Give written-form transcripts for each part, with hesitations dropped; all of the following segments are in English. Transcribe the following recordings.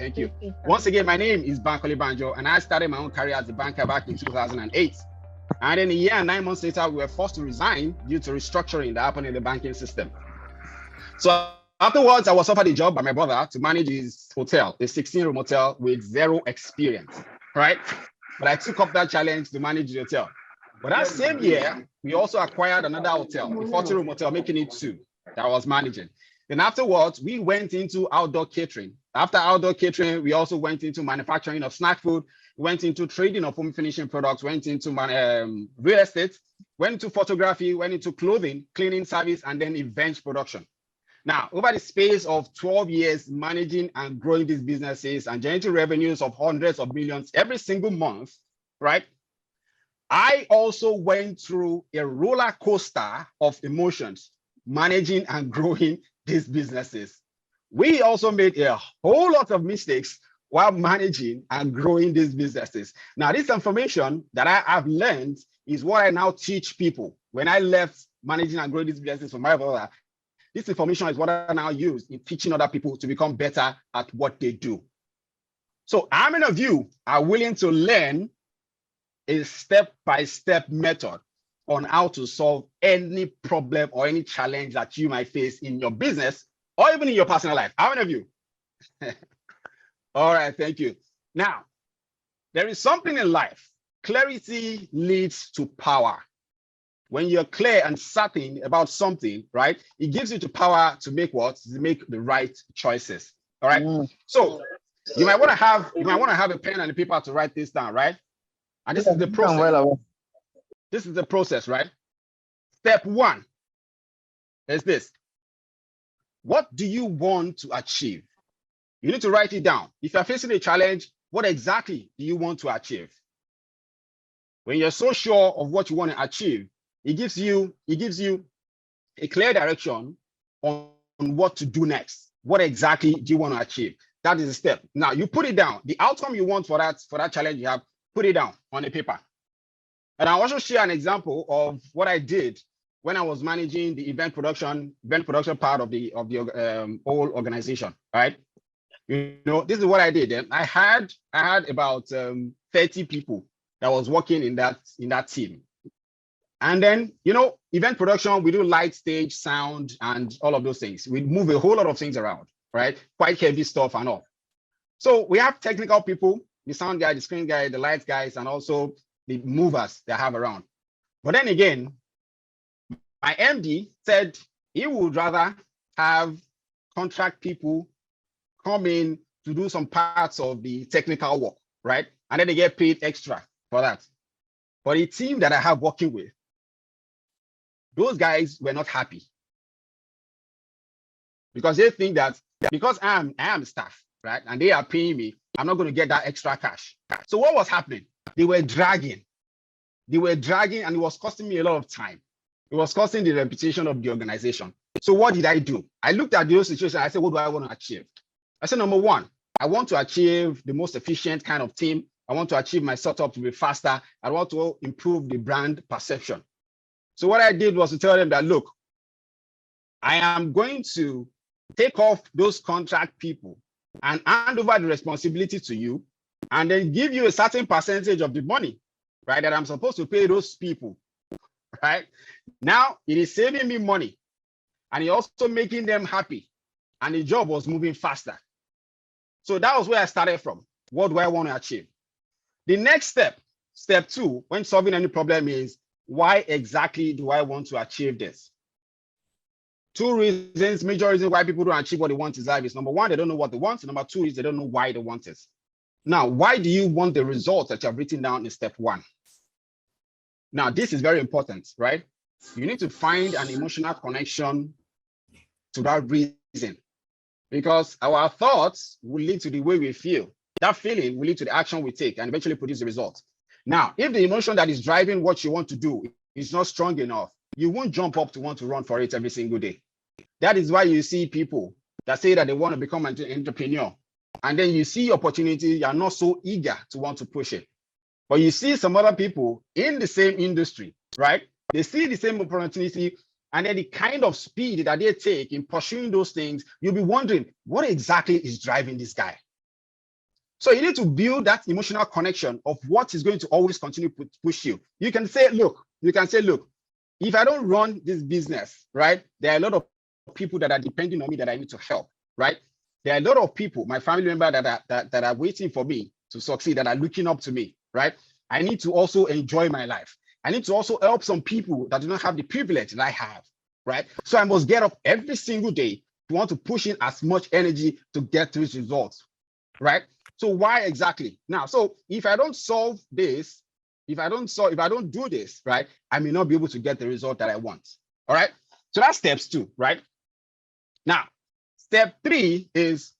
thank you. Once again, my name is 𝗖𝗂𝘀𝗀𝗀 𝗂𝗂𝘀, and I started my own career as a banker back in 2008. And then a year and 9 months later, we were forced to resign due to restructuring that happened in the banking system. So afterwards, I was offered a job by my brother to manage his hotel, a 16-room hotel with zero experience, right? But I took up that challenge to manage the hotel. But that same year, we also acquired another hotel, a 40-room hotel, making it 2 that I was managing. Then afterwards, we went into outdoor catering. After outdoor catering, we also went into manufacturing of snack food, went into trading of home finishing products, went into real estate, went into photography, went into clothing, cleaning service, and then event production. Now, over the space of 12 years, managing and growing these businesses and generating revenues of hundreds of millions every single month, right? I also went through a roller coaster of emotions, managing and growing these businesses. We also made a whole lot of mistakes while managing and growing these businesses. Now, this information that I have learned is what I now teach people. When I left managing and growing these businesses from my brother, this information is what I now use in teaching other people to become better at what they do. So how many of you are willing to learn a step-by-step method on how to solve any problem or any challenge that you might face in your business or even in your personal life? How many of you? All right, thank you. Now, there is something in life. Clarity leads to power. When you're clear and certain about something, right, it gives you the power to make what? To make the right choices. All right. So you might want to have a pen and a paper to write this down, right? And this is the process. This is the process, right? Step 1 is this. What do you want to achieve? You need to write it down. If you're facing a challenge, what exactly do you want to achieve? When you're so sure of what you want to achieve, it gives you a clear direction on what to do next. What exactly do you want to achieve? That is a step. Now you put it down. The outcome you want for that challenge you have, put it down on a paper. And I'll also share an example of what I did when I was managing the event production part of the whole organization. Right? You know, this is what I did. I had about 30 people that was working in that team. And then, you know, event production, we do light, stage, sound, and all of those things. We move a whole lot of things around, right? Quite heavy stuff and all. So we have technical people, the sound guy, the screen guy, the lights guys, and also the movers they have around. But then again, my MD said he would rather have contract people come in to do some parts of the technical work, right? And then they get paid extra for that. But the team that I have working with, those guys were not happy because they think that because I am staff, right, and they are paying me, I'm not going to get that extra cash. So what was happening? They were dragging, and it was costing me a lot of time. It was costing the reputation of the organization. So what did I do? I looked at those situations. I said, what do I want to achieve? I said, number 1, I want to achieve the most efficient kind of team. I want to achieve my setup to be faster. I want to improve the brand perception. So what I did was to tell them that, look, I am going to take off those contract people and hand over the responsibility to you and then give you a certain percentage of the money, right, that I'm supposed to pay those people, right? Now, it is saving me money and it's also making them happy and the job was moving faster. So that was where I started from. What do I want to achieve? The next step, step 2, when solving any problem is, why exactly do I want to achieve this? 2 reasons, major reasons why people don't achieve what they want in life is, number 1, they don't know what they want. Number 2 is they don't know why they want it. Now, why do you want the results that you have written down in step 1? Now, this is very important, right? You need to find an emotional connection to that reason because our thoughts will lead to the way we feel. That feeling will lead to the action we take and eventually produce the result. Now, if the emotion that is driving what you want to do is not strong enough, you won't jump up to want to run for it every single day. That is why you see people that say that they want to become an entrepreneur. And then you see opportunity, you are not so eager to want to push it. But you see some other people in the same industry, right? They see the same opportunity and then the kind of speed that they take in pursuing those things, you'll be wondering, what exactly is driving this guy? So you need to build that emotional connection of what is going to always continue to push you. You can say, look, if I don't run this business, right, there are a lot of people that are depending on me that I need to help, right? There are a lot of people, my family members that are waiting for me to succeed, that are looking up to me, right? I need to also enjoy my life. I need to also help some people that do not have the privilege that I have, right? So I must get up every single day to want to push in as much energy to get these results, right? So why exactly? Now, so if I don't solve this, if I don't do this, right, I may not be able to get the result that I want. All right. So that's steps 2, right? Now, step 3 is,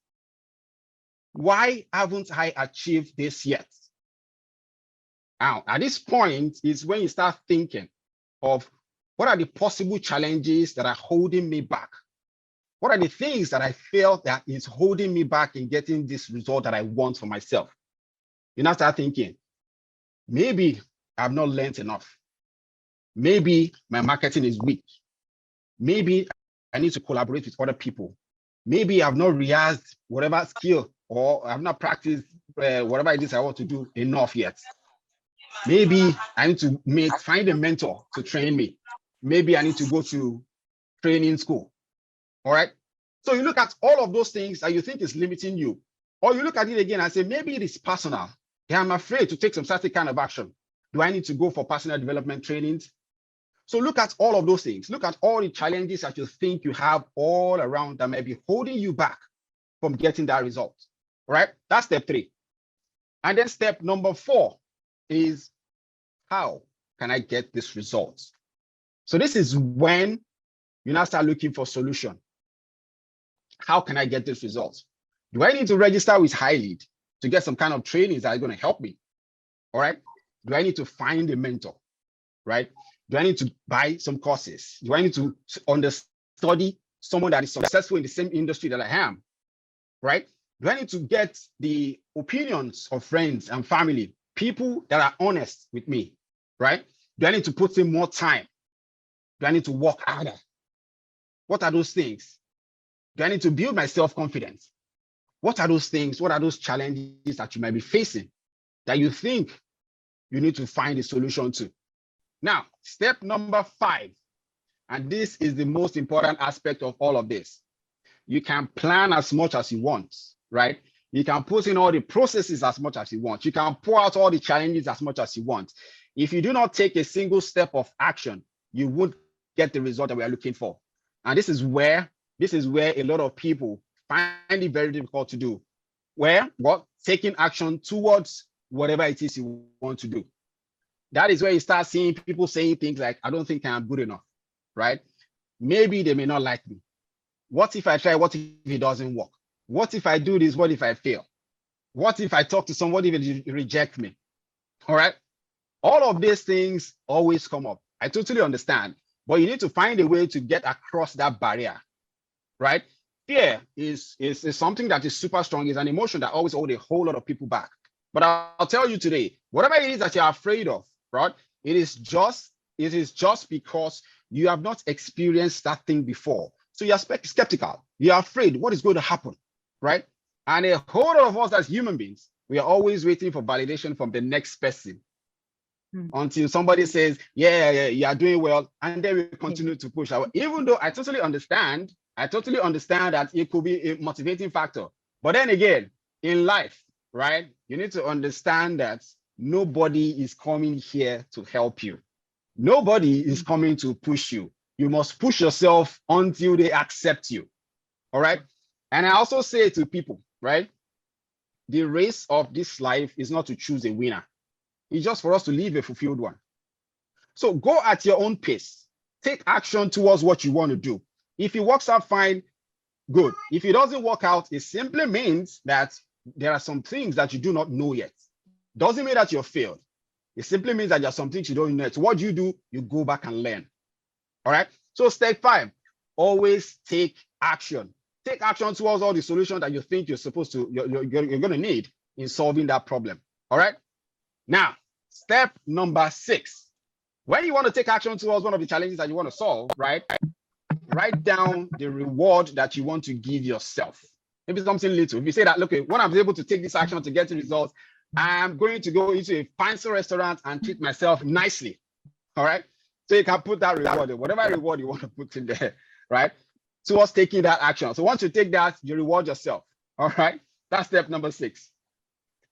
why haven't I achieved this yet? Now, at this point is when you start thinking of what are the possible challenges that are holding me back? What are the things that I feel that is holding me back in getting this result that I want for myself? You now start thinking, maybe I've not learned enough. Maybe my marketing is weak. Maybe I need to collaborate with other people. Maybe I've not rehearsed whatever skill, or I've not practiced whatever it is I want to do enough yet. Maybe I need to find a mentor to train me. Maybe I need to go to training school. All right. So you look at all of those things that you think is limiting you, or you look at it again and say, maybe it is personal. Yeah, I'm afraid to take some certain kind of action. Do I need to go for personal development trainings? So look at all of those things. Look at all the challenges that you think you have all around that may be holding you back from getting that result. All right. That's step 3. And then step number 4 is, how can I get this result? So this is when you now start looking for solution. How can I get this result? Do I need to register with iLead to get some kind of trainings that are going to help me? All right. Do I need to find a mentor? Right? Do I need to buy some courses? Do I need to study someone that is successful in the same industry that I am? Right? Do I need to get the opinions of friends and family, people that are honest with me? Right? Do I need to put in more time? Do I need to work harder? What are those things? Do I need to build my self-confidence? What are those things? What are those challenges that you might be facing that you think you need to find a solution to? Now, step number 5, and this is the most important aspect of all of this. You can plan as much as you want, right? You can put in all the processes as much as you want. You can pour out all the challenges as much as you want. If you do not take a single step of action, you won't get the result that we are looking for. And this is where a lot of people find it very difficult to do. Taking action towards whatever it is you want to do. That is where you start seeing people saying things like, I don't think I'm good enough, right? Maybe they may not like me. What if I try? What if it doesn't work? What if I do this? What if I fail? What if I talk to somebody and they reject me? All right. All of these things always come up. I totally understand, but you need to find a way to get across that barrier, right? Fear is something that is super strong. It's an emotion that always holds a whole lot of people back. But I'll tell you today, whatever it is that you're afraid of, right? It is just because you have not experienced that thing before. So you're skeptical. You're afraid what is going to happen, right? And a whole lot of us as human beings, we are always waiting for validation from the next person until somebody says, yeah, you are doing well. And then we continue to push out. Even though I totally understand that it could be a motivating factor. But then again, in life, right, you need to understand that nobody is coming here to help you. Nobody is coming to push you. You must push yourself until they accept you. All right. And I also say to people, right, the race of this life is not to choose a winner. It's just for us to live a fulfilled one. So go at your own pace. Take action towards what you want to do. If it works out fine, good. If it doesn't work out, it simply means that there are some things that you do not know yet. Doesn't mean that you're failed. It simply means that there are some things you don't know. So what do? You go back and learn. All right. So step 5, always take action. Take action towards all the solutions that you think you're going to need in solving that problem. All right. Now, step number 6. When you want to take action towards one of the challenges that you want to solve, right? Write down the reward that you want to give yourself. maybe something little. If you say that, look, when I'm able to take this action to get the results, I'm going to go into a fancy restaurant and treat myself nicely. All right. So you can put that reward, whatever reward you want to put in there, right? Towards taking that action. So once you take that, you reward yourself. All right. That's step number 6.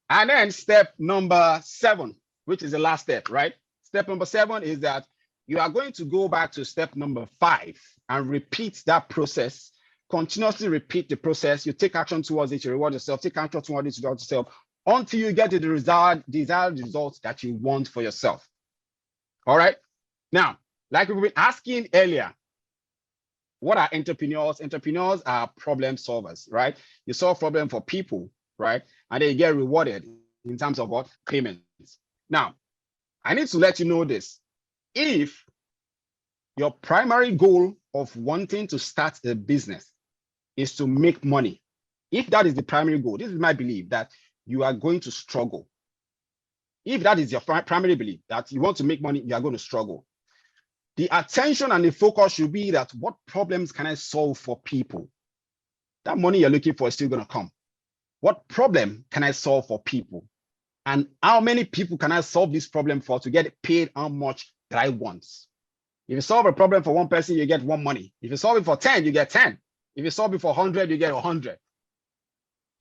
And then step number 7, which is the last step, right? Step number 7 is that you are going to go back to step number 5 and repeat that process. Continuously repeat the process. You take action towards it, you reward yourself, take action towards it, you reward yourself, until you get to the desired results that you want for yourself. All right. Now, like we've been asking earlier, what are entrepreneurs? Entrepreneurs are problem solvers, right? You solve problem for people, right? And then you get rewarded in terms of what? Payments. Now, I need to let you know this. If your primary goal of wanting to start a business is to make money, if that is the primary goal, this is my belief, that you are going to struggle. If that is your primary belief, that you want to make money, you are going to struggle. The attention and the focus should be that what problems can I solve for people? That money you're looking for is still going to come. What problem can I solve for people? And how many people can I solve this problem for to get paid how much that I want? If you solve a problem for one person, you get one money. If you solve it for 10, you get 10. If you solve it for 100, you get 100.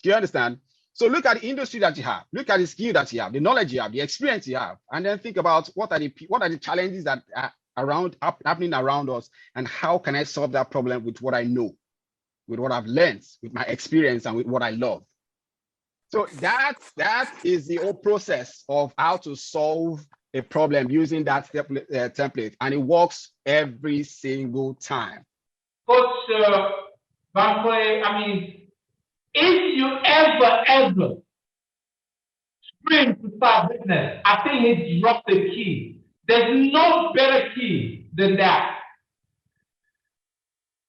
Do you understand? So look at the industry that you have, look at the skill that you have, the knowledge you have, the experience you have, and then think about what are the challenges that are happening around us, and how can I solve that problem with what I know, with what I've learned, with my experience, and with what I love. So that is the whole process of how to solve a problem using that template, and it works every single time. Coach 𝗏𝗂𝘀𝘀, I mean, if you ever dream to start business, I think he dropped the key. There's no better key than that.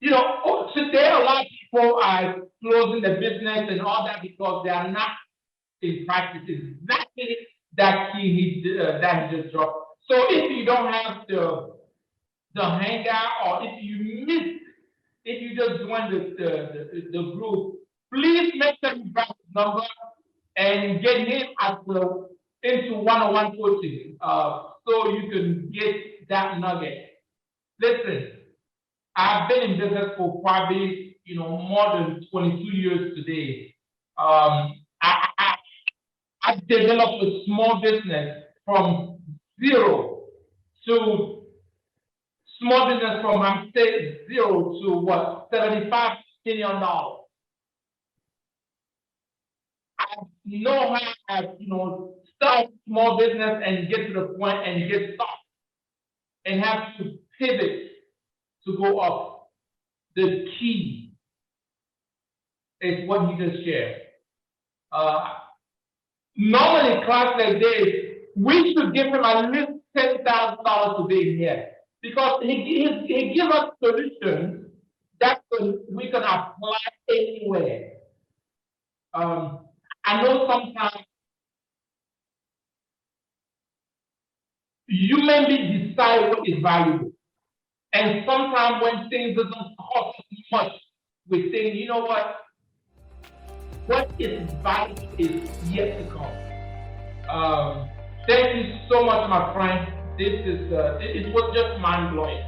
You know, today a lot of people are closing the business and all that because they are not in practice exactly that key that he just dropped. So if you don't have the hangout, or if you just join the group, please make sure you grab his number and get him into one-on-one coaching, so you can get that nugget. Listen, I've been in business for probably more than 22 years today. I developed a small business from zero to small business from I'm saying zero to what, $75 million. I know how to start small business and get to the point and get stuck and have to pivot to go up. The key is what you just shared. Normally, class like this, we should give him at least $10,000 a day here, because he gives us solutions that we can apply anywhere. I know sometimes you maybe decide what is valuable, and sometimes when things doesn't cost much, we think, you know what is valuable is yet to come. Thank you so much, my friend. This is it was just mind blowing.